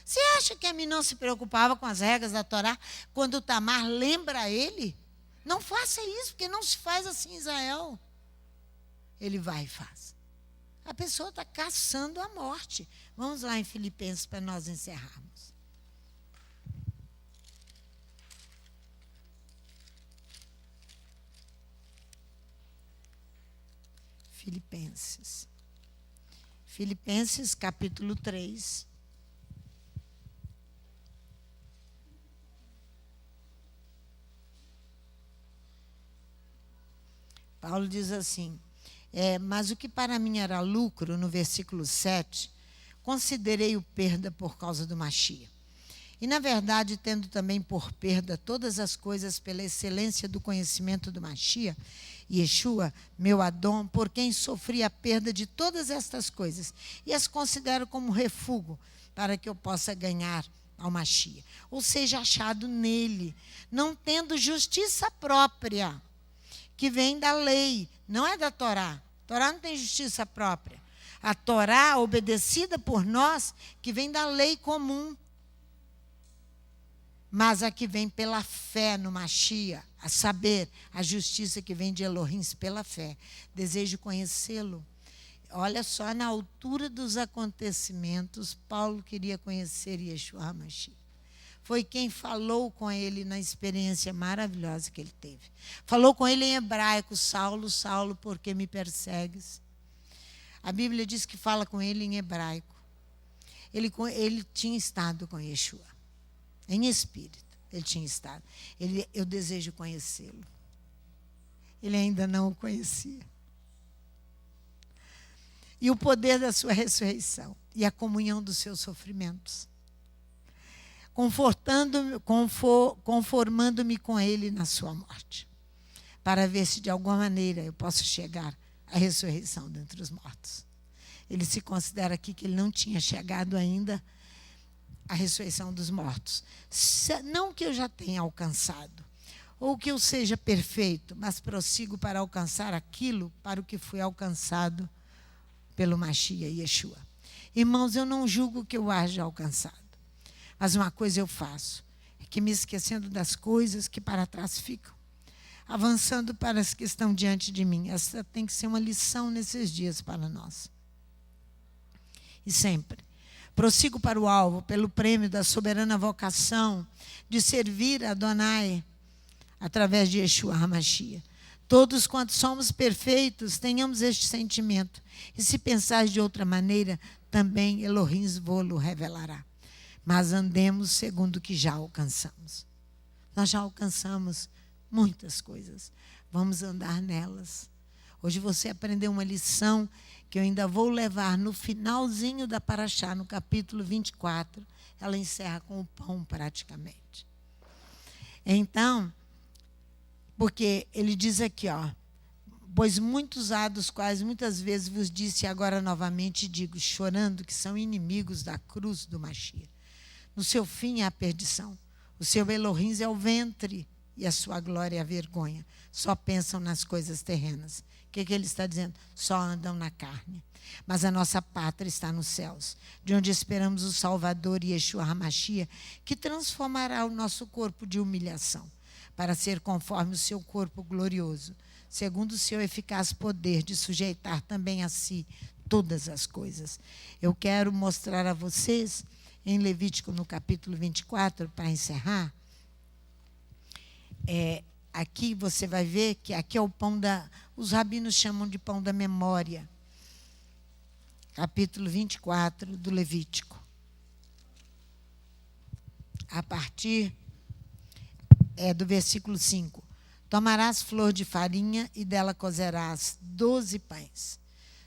Você acha que a Aminon se preocupava com as regras da Torá quando o Tamar lembra a ele? Não faça isso, porque não se faz assim em Israel. Ele vai e faz. A pessoa está caçando a morte. Vamos lá em Filipenses para nós encerrarmos. Filipenses capítulo 3. Paulo diz assim, mas o que para mim era lucro, no versículo 7, considerei-o perda por causa do Mashiach. E, na verdade, tendo também por perda todas as coisas pela excelência do conhecimento do Mashiach, Yeshua, meu Adom, por quem sofri a perda de todas estas coisas, e as considero como refúgio para que eu possa ganhar ao Mashiach. Ou seja, achado nele, não tendo justiça própria, que vem da lei, não é da Torá. A Torá não tem justiça própria. A Torá, obedecida por nós, que vem da lei comum. Mas a que vem pela fé no Mashiach, a saber, a justiça que vem de Elohim pela fé. Desejo conhecê-lo olha só, na altura dos acontecimentos, Paulo queria conhecer Yeshua HaMashiach. Foi quem falou com ele na experiência maravilhosa que ele teve. Falou com ele em hebraico: Saulo, Saulo, por que me persegues? A Bíblia diz que fala com ele em hebraico. Ele tinha estado com Yeshua, em espírito. Ele tinha estado. Eu desejo conhecê-lo. Ele ainda não o conhecia. E o poder da sua ressurreição e a comunhão dos seus sofrimentos, conformando-me com ele na sua morte, para ver se de alguma maneira eu posso chegar à ressurreição dentre os mortos. Ele se considera aqui que ele não tinha chegado ainda à ressurreição dos mortos. Não que eu já tenha alcançado, ou que eu seja perfeito, mas prossigo para alcançar aquilo para o que fui alcançado pelo Mashiach Yeshua. Irmãos, eu não julgo que eu haja alcançado, mas uma coisa eu faço, é que me esquecendo das coisas que para trás ficam, avançando para as que estão diante de mim. Essa tem que ser uma lição nesses dias para nós. E sempre prossigo para o alvo, pelo prêmio da soberana vocação de servir a Adonai através de Yeshua HaMashiach. Todos quantos somos perfeitos, tenhamos este sentimento. E se pensares de outra maneira, também Elohim vô-lo revelará. Mas andemos segundo o que já alcançamos. Nós já alcançamos muitas coisas. Vamos andar nelas. Hoje você aprendeu uma lição que eu ainda vou levar no finalzinho da Paraxá, no capítulo 24. Ela encerra com o pão praticamente. Então, porque ele diz aqui, pois muitos há dos quais muitas vezes vos disse, e agora novamente digo, chorando, que são inimigos da cruz do Mashiach. No seu fim há perdição. O seu Elohim é o ventre e a sua glória é a vergonha. Só pensam nas coisas terrenas. O que ele está dizendo? Só andam na carne. Mas a nossa pátria está nos céus, de onde esperamos o Salvador Yeshua HaMashiach, que transformará o nosso corpo de humilhação, para ser conforme o seu corpo glorioso, segundo o seu eficaz poder de sujeitar também a si todas as coisas. Eu quero mostrar a vocês, em Levítico, no capítulo 24, para encerrar, aqui você vai ver que aqui é o pão os rabinos chamam de pão da memória. Capítulo 24 do Levítico. A partir do versículo 5. Tomarás flor de farinha e dela cozerás 12 pães,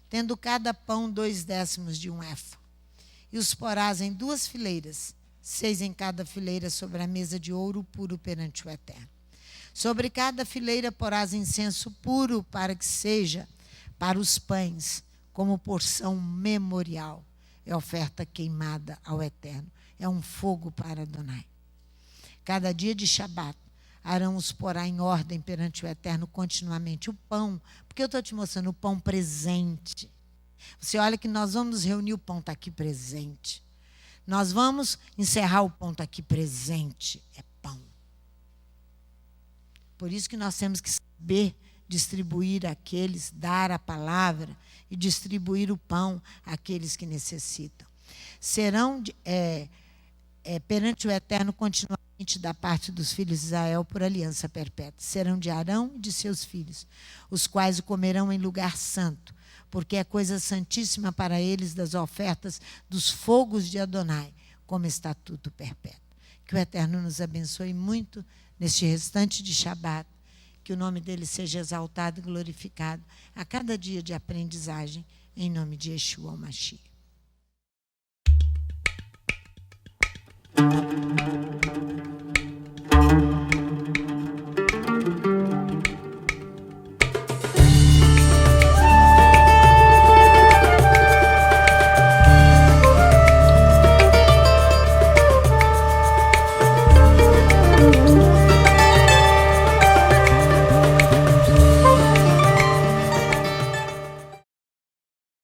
tendo cada pão 2/10 de um éfa. E os porás em 2 fileiras, 6 em cada fileira, sobre a mesa de ouro puro perante o Eterno. Sobre cada fileira porás incenso puro, para que seja para os pães, como porção memorial. É oferta queimada ao Eterno. É um fogo para Adonai. Cada dia de Shabat, Arão os porá em ordem perante o Eterno continuamente. O pão, porque eu estou te mostrando o pão presente. Você olha que nós vamos nos reunir, o pão está aqui presente. Nós vamos encerrar, o pão está aqui presente. É pão. Por isso que nós temos que saber distribuir àqueles, dar a palavra e distribuir o pão àqueles que necessitam. Serão perante o Eterno continuamente da parte dos filhos de Israel por aliança perpétua. Serão de Arão e de seus filhos, os quais o comerão em lugar santo, porque é coisa santíssima para eles das ofertas dos fogos de Adonai, como estatuto perpétuo. Que o Eterno nos abençoe muito neste restante de Shabat, que o nome dele seja exaltado e glorificado a cada dia de aprendizagem, em nome de Yeshua HaMashiach.